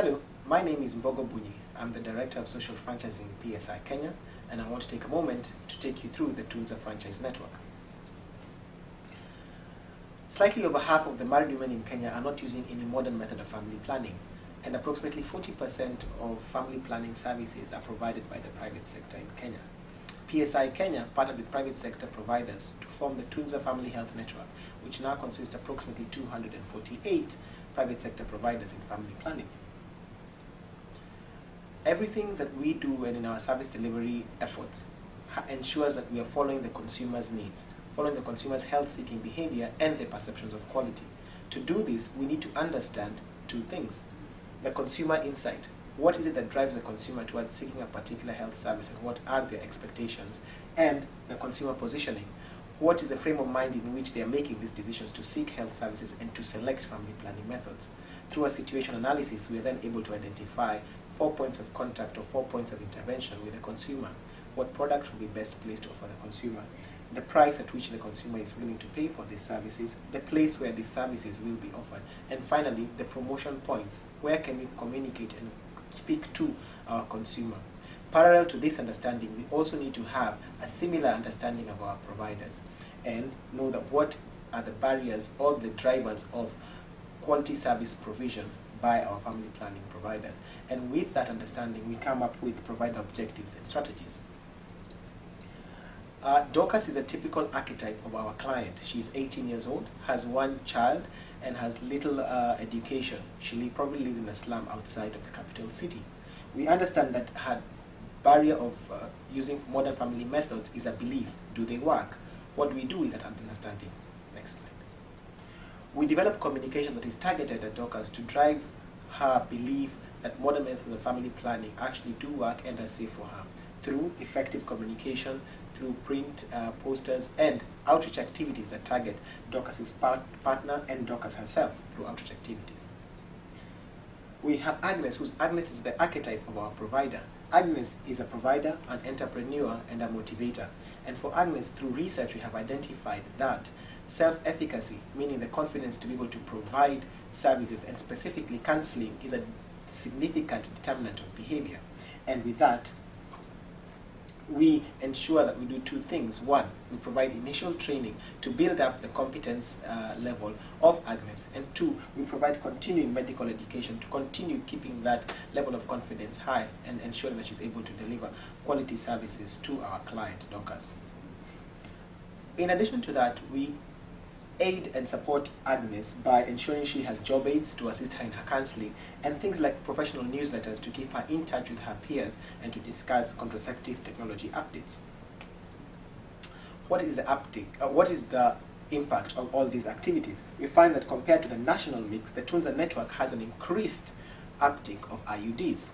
Hello, my name is Mbogo Bunyi. I'm the Director of Social Franchising in PSI Kenya, and I want to take a moment to take you through the Tunza franchise network. Slightly over half of the married women in Kenya are not using any modern method of family planning, and approximately 40% of family planning services are provided by the private sector in Kenya. PSI Kenya partnered with private sector providers to form the Tunza Family Health Network, which now consists of approximately 248 private sector providers in family planning. Everything that we do and in our service delivery efforts ensures that we are following the consumer's needs, following the consumer's health-seeking behavior and their perceptions of quality. To do this, we need to understand two things. The consumer insight. What is it that drives the consumer towards seeking a particular health service, and what are their expectations? And the consumer positioning. What is the frame of mind in which they are making these decisions to seek health services and to select family planning methods? Through a situation analysis, we are then able to identify 4 points of contact or 4 points of intervention with the consumer. What product will be best placed to offer the consumer? The price at which the consumer is willing to pay for these services, the place where these services will be offered, and finally, the promotion points. Where can we communicate and speak to our consumer? Parallel to this understanding, we also need to have a similar understanding of our providers and know that what are the barriers or the drivers of quality service provision by our family planning providers. And with that understanding, we come up with provider objectives and strategies. Dorcas is a typical archetype of our client. She's 18 years old, has one child, and has little education. She probably lives in a slum outside of the capital city. We understand that her barrier of using modern family methods is a belief. Do they work? What do we do with that understanding? Next slide. We develop communication that is targeted at Dorcas to drive her belief that modern methods of family planning actually do work and are safe for her, through effective communication, through print posters and outreach activities that target Dorcas's partner and Dorcas herself through outreach activities. We have Agnes, Agnes is the archetype of our provider. Agnes is a provider, an entrepreneur, and a motivator. And for Agnes, through research, we have identified that self-efficacy, meaning the confidence to be able to provide services, and specifically counseling, is a significant determinant of behavior. And with that, we ensure that we do two things. One, we provide initial training to build up the competence level of Agnes. And two, we provide continuing medical education to continue keeping that level of confidence high and ensure that she's able to deliver quality services to our client, Dorcas. In addition to that, we aid and support Agnes by ensuring she has job aids to assist her in her counseling, and things like professional newsletters to keep her in touch with her peers and to discuss contraceptive technology updates. What is the uptick? What is the impact of all these activities? We find that compared to the national mix, the Tunza network has an increased uptick of IUDs.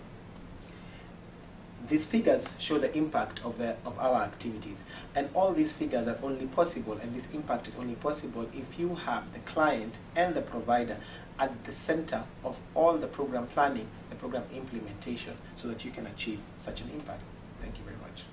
These figures show the impact of our activities, and all these figures are only possible, and this impact is only possible if you have the client and the provider at the center of all the program planning, the program implementation, so that you can achieve such an impact. Thank you very much.